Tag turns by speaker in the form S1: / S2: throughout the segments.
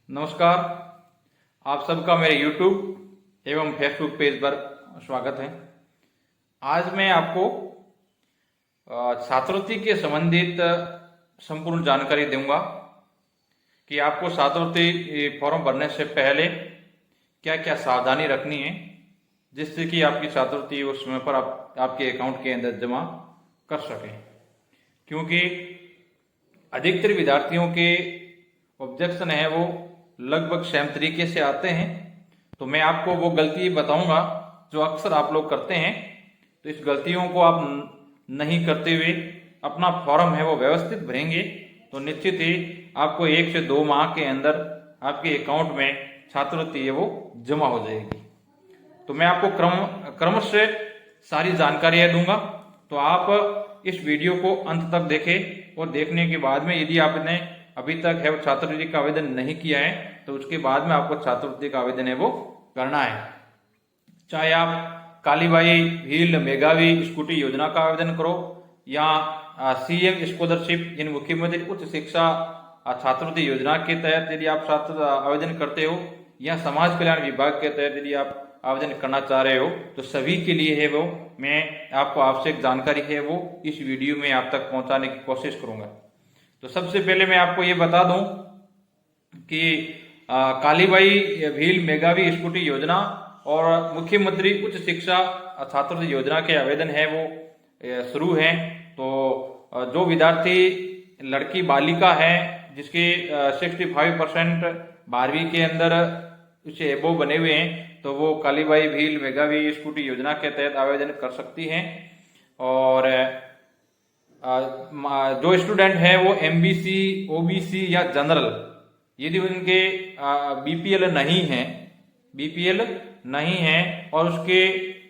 S1: नमस्कार। आप सबका मेरे YouTube एवं फेसबुक पेज पर स्वागत है। आज मैं आपको छात्रवृत्ति के संबंधित संपूर्ण जानकारी दूंगा कि आपको छात्रवृत्ति फॉर्म भरने से पहले क्या क्या सावधानी रखनी है, जिससे कि आपकी छात्रवृत्ति उस समय पर आपके अकाउंट के अंदर जमा कर सकें। क्योंकि अधिकतर विद्यार्थियों के ऑब्जेक्शन है वो लगभग सेम तरीके से आते हैं, तो मैं आपको वो गलती बताऊंगा जो अक्सर आप लोग करते हैं। तो इस गलतियों को आप नहीं करते हुए अपना फॉर्म है वो व्यवस्थित भरेंगे तो निश्चित ही आपको 1 से 2 माह के अंदर आपके अकाउंट में छात्रवृत्ति है वो जमा हो जाएगी। तो मैं आपको क्रमश से सारी जानकारियां दूंगा, तो आप इस वीडियो को अंत तक देखें और देखने के बाद में यदि आपने अभी तक है वो छात्रवृत्ति का आवेदन नहीं किया है तो उसके बाद में आपको छात्रवृत्ति का आवेदन है वो करना है। चाहे आप कालीबाई भील मेघावी स्कूटी योजना का आवेदन करो या सीएम स्कॉलरशिप यानी मुख्यमंत्री उच्च शिक्षा छात्रवृत्ति योजना के तहत यदि आप छात्र आवेदन करते हो या समाज कल्याण विभाग के तहत यदि आप आवेदन करना चाह रहे हो, तो सभी के लिए है वो मैं आपको आवश्यक जानकारी है वो इस वीडियो में आप तक पहुंचाने की कोशिश करूंगा। तो सबसे पहले मैं आपको ये बता दूं कि कालीबाई भील मेघावी स्कूटी योजना और मुख्यमंत्री उच्च शिक्षा छात्रवृत्ति योजना के आवेदन है वो शुरू है। तो जो विद्यार्थी लड़की बालिका है जिसके 65% 12वीं के अंदर उसे एबो बने हुए हैं, तो वो कालीबाई भील मेघावी स्कूटी योजना के तहत आवेदन कर सकती हैं। और जो स्टूडेंट है वो एमबीसी, ओबीसी या जनरल, यदि उनके बीपीएल नहीं है और उसके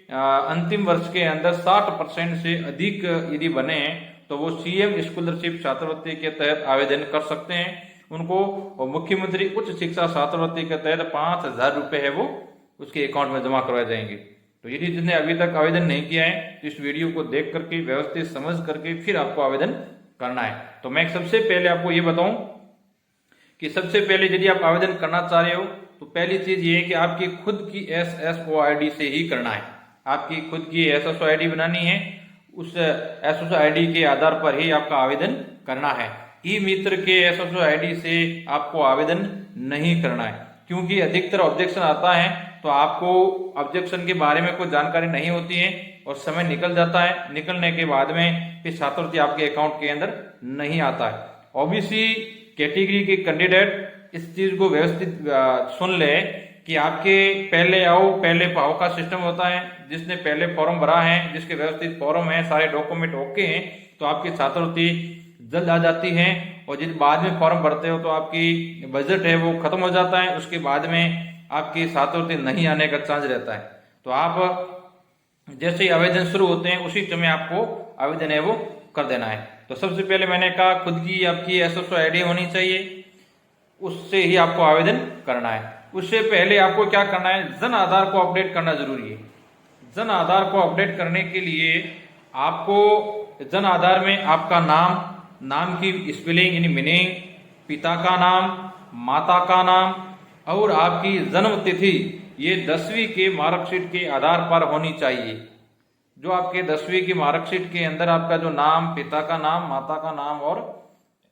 S1: अंतिम वर्ष के अंदर 60% से अधिक यदि बने हैं तो वो सीएम स्कॉलरशिप छात्रवृत्ति के तहत आवेदन कर सकते हैं। उनको मुख्यमंत्री उच्च शिक्षा छात्रवृत्ति के तहत 5,000 रुपए है वो उसके अकाउंट में जमा करवाए जाएंगे। तो यदि जिसने अभी तक आवेदन नहीं किया है तो इस वीडियो को देख करके व्यवस्थित समझ करके फिर आपको आवेदन करना है। तो मैं सबसे पहले आपको ये बताऊं कि सबसे पहले यदि आप आवेदन करना चाह रहे हो तो पहली चीज ये है कि आपकी खुद की एसएसओ आईडी से ही करना है। आपकी खुद की एसएसओ आईडी बनानी है, उस एसएसओ आईडी के आधार पर ही आपका आवेदन करना है। ई मित्र के एसएसओ आईडी से आपको आवेदन नहीं करना है, क्योंकि अधिकतर ऑब्जेक्शन आता है तो आपको ऑब्जेक्शन के बारे में कोई जानकारी नहीं होती है और समय निकल जाता है। निकलने के बाद में फिर छात्रवृत्ति आपके अकाउंट के अंदर नहीं आता है। ओबीसी कैटेगरी के कैंडिडेट इस चीज को व्यवस्थित सुन ले कि आपके पहले आओ पहले पाओ का सिस्टम होता है। जिसने पहले फॉर्म भरा है, जिसके व्यवस्थित फॉर्म है, सारे डॉक्यूमेंट ओके हैं, तो आपकी छात्रवृत्ति जल्द आ जाती है। और जिस बाद में फॉर्म भरते हो तो आपकी बजट है वो खत्म हो जाता है, उसके बाद में आपकी छात्रवृत्ति नहीं आने का चांस रहता है। तो आप जैसे ही आवेदन शुरू होते हैं उसी समय आपको आवेदन है वो कर देना है। तो सबसे पहले मैंने कहा खुद की आपकी एसएसओ आईडी होनी चाहिए, उससे ही आपको आवेदन करना है। उससे पहले आपको क्या करना है, जन आधार को अपडेट करना जरूरी है। जन आधार को अपडेट करने के लिए आपको जन आधार में आपका नाम की स्पेलिंग यानी मीनिंग, पिता का नाम, माता का नाम और आपकी जन्म तिथि ये 10वीं के मार्कशीट के आधार पर होनी चाहिए। जो आपके 10वीं की मार्कशीट के अंदर आपका जो नाम, पिता का नाम, माता का नाम और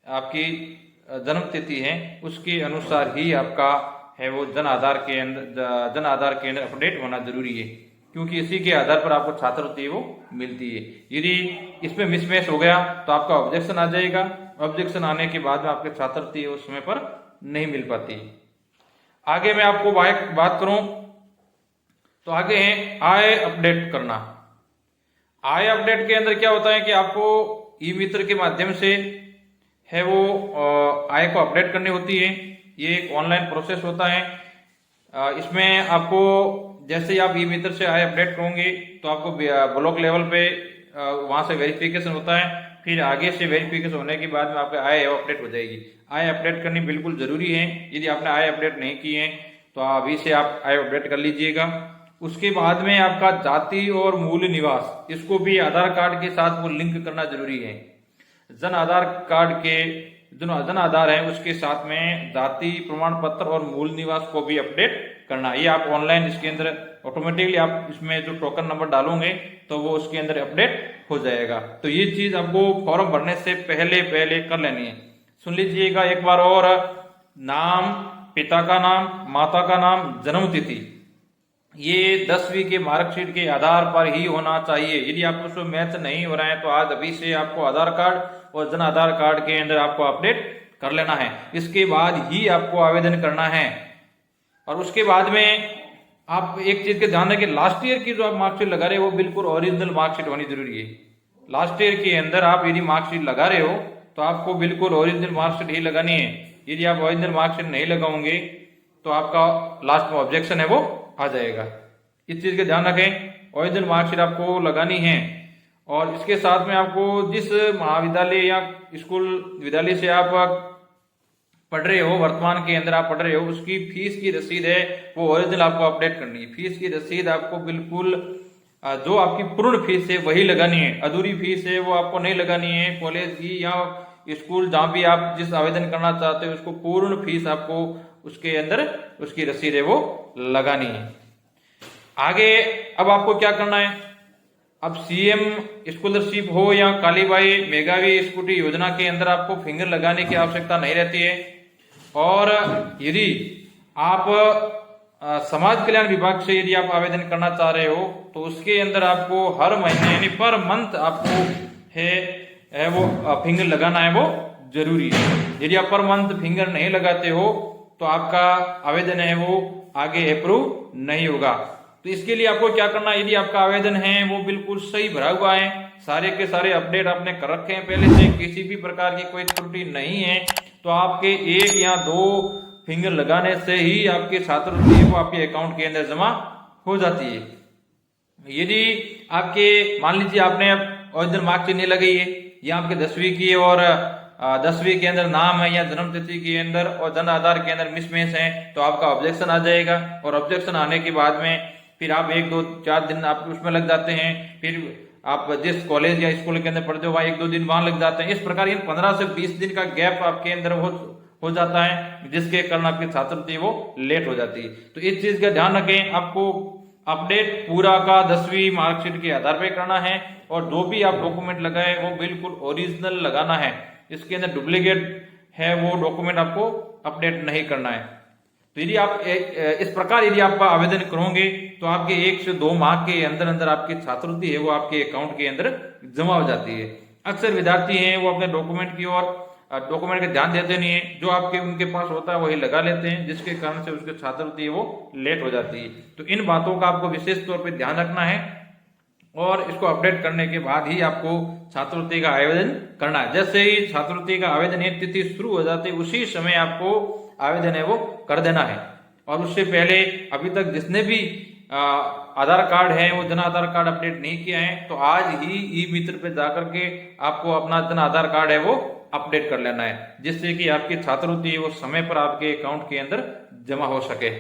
S1: आपकी जन्म तिथि है उसके अनुसार ही आपका है वो जन आधार के अंदर अपडेट होना जरूरी है, क्योंकि इसी के आधार पर आपको छात्रवृत्ति वो मिलती है। यदि इसमें मिसमैच हो गया तो आपका ऑब्जेक्शन आ जाएगा। ऑब्जेक्शन आने के बाद में आपके छात्रवृत्ति उस समय पर नहीं मिल पाती। आगे मैं आपको बात करूं तो आगे है आय अपडेट करना। आय अपडेट के अंदर क्या होता है कि आपको ई मित्र के माध्यम से है वो आय को अपडेट करनी होती है। ये एक ऑनलाइन प्रोसेस होता है। इसमें आपको जैसे ही आप ई मित्र से आय अपडेट करोगे तो आपको ब्लॉक लेवल पे वहां से वेरिफिकेशन होता है। फिर आगे से वेरिफिकेशन होने के बाद में आपका आय अपडेट हो जाएगी। आय अपडेट करनी बिल्कुल जरूरी है। यदि आपने आय अपडेट नहीं की है तो अभी से आप आय अपडेट कर लीजिएगा। उसके बाद में आपका जाति और मूल निवास, इसको भी आधार कार्ड के साथ वो लिंक करना जरूरी है। जन आधार कार्ड के जो जन आधार है उसके साथ में जाति प्रमाण पत्र और मूल निवास को भी अपडेट करना है। ये आप ऑनलाइन इसके अंदर ऑटोमेटिकली आप इसमें जो टोकन नंबर डालोगे तो वो उसके अंदर अपडेट हो जाएगा। तो ये चीज आपको फॉर्म भरने से पहले पहले कर लेनी है। सुन लीजिएगा एक बार और, नाम, पिता का नाम, माता का नाम, जन्म तिथि, ये 10वीं के मार्कशीट के आधार पर ही होना चाहिए। यदि आपको उसमें मैच नहीं हो रहा है तो आज अभी से आपको आधार कार्ड और जन आधार कार्ड के अंदर आपको अपडेट कर लेना है। इसके बाद ही आपको आवेदन करना है। और उसके बाद में आप एक चीज के ध्यान रखें, लास्ट ईयर की जो आप मार्कशीट लगा रहे हो वो बिल्कुल ओरिजिनल मार्कशीट होनी जरूरी है। लास्ट ईयर के अंदर आप यदि मार्कशीट लगा रहे हो तो आपको बिल्कुल ओरिजिनल मार्कशीट ही लगानी है। यदि आप ओरिजिनल मार्कशीट नहीं लगाओगे तो आपका लास्ट में ऑब्जेक्शन है वो आ जाएगा। इस चीज का ध्यान रखें, ओरिजिनल मार्कशीट आपको लगानी है। और इसके साथ में आपको जिस महाविद्यालय या स्कूल विद्यालय से आप पढ़ रहे हो, वर्तमान के अंदर आप पढ़ रहे हो, उसकी फीस की रसीद है वो ओरिजिनल आपको अपडेट करनी है। फीस की रसीद आपको बिल्कुल जो आपकी पूर्ण फीस है वही लगानी है, अधूरी फीस है वो आपको नहीं लगानी है। कॉलेज की या स्कूल जहां भी आप जिस आवेदन करना चाहते हो उसको पूर्ण फीस आपको उसके अंदर उसकी रसीद है वो लगानी है। आगे अब आपको क्या करना है, अब सीएम स्कॉलरशिप हो या कालीबाई मेघावी स्कूटी योजना के अंदर आपको फिंगर लगाने की आवश्यकता नहीं रहती है। और यदि आप समाज कल्याण विभाग से यदि आप आवेदन करना चाह रहे हो तो उसके अंदर आपको हर महीने यानी पर मंथ आपको है वो फिंगर लगाना है वो जरूरी है। यदि आप पर मंथ फिंगर नहीं लगाते हो तो आपका आवेदन है वो आगे अप्रूव नहीं होगा। तो इसके लिए आपको क्या करना है, यदि आपका आवेदन है वो बिल्कुल सही भरा हुआ है, सारे के सारे अपडेट आपने कर रखे हैं पहले से, किसी भी प्रकार की कोई त्रुटि नहीं है, तो आपके 1 या 2 फिंगर लगाने से ही आपके छात्रवृत्ति वो आपके अकाउंट के अंदर जमा हो जाती है। यदि आपके मान लीजिए आपने ओरिजिनल मार्कशीट नहीं लगाई है या आपके 10वीं की और 10वीं के अंदर नाम है या जन्म तिथि के अंदर और जन आधार के अंदर मिसमैच है तो आपका ऑब्जेक्शन आ जाएगा। और ऑब्जेक्शन आने के बाद में फिर आप 1, 2, 4 दिन आप उसमें लग जाते हैं। फिर आप जिस कॉलेज या स्कूल के अंदर पढ़ते हो वहां 1, 2 दिन वहां लग जाते हैं। इस प्रकार ये 15 से 20 दिन का गैप आपके अंदर हो जाता है, जिसके कारण आपकी छात्रवृत्ति वो लेट हो जाती है। तो इस चीज का ध्यान रखें, आपको अपडेट पूरा का 10वीं मार्कशीट के आधार पर करना है और जो भी आप डॉक्यूमेंट लगाए वो बिल्कुल ओरिजिनल लगाना है। इसके अंदर डुप्लीकेट है वो डॉक्यूमेंट आपको अपडेट नहीं करना है। तो यदि आप इस प्रकार यदि आप आवेदन करोगे तो आपके 1 से 2 माह के अंदर अंदर आपकी छात्रवृत्ति है वो आपके अकाउंट के अंदर जमा हो जाती है। अक्सर विद्यार्थी हैं वो अपने डॉक्यूमेंट की और डॉक्यूमेंट का ध्यान देते नहीं है, जो आपके उनके पास होता है वही लगा लेते हैं, जिसके कारण से उसकी छात्रवृत्ति वो लेट हो जाती है। तो इन बातों का आपको विशेष तौर पर ध्यान रखना है और इसको अपडेट करने के बाद ही आपको छात्रवृत्ति का आवेदन करना है। जैसे ही छात्रवृत्ति का आवेदन एक तिथि शुरू हो जाती है उसी समय आपको आवेदन है वो कर देना है। और उससे पहले अभी तक जिसने भी आधार कार्ड है वो जन आधार कार्ड अपडेट नहीं किया है तो आज ही ई मित्र पे जाकर के आपको अपना जन आधार कार्ड है वो अपडेट कर लेना है, जिससे कि आपकी छात्रवृत्ति वो समय पर आपके अकाउंट के अंदर जमा हो सके।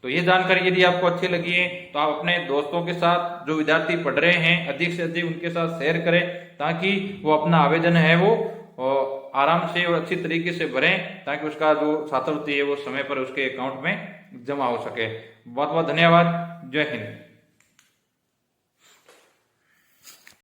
S1: तो ये जानकारी यदि आपको अच्छी लगी है तो आप अपने दोस्तों के साथ जो विद्यार्थी पढ़ रहे हैं अधिक से अधिक उनके साथ शेयर करें, ताकि वो अपना आवेदन है वो आराम से और अच्छी तरीके से भरें, ताकि उसका जो छात्रवृत्ति है वो समय पर उसके अकाउंट में जमा हो सके। बहुत बहुत धन्यवाद। जय हिंद।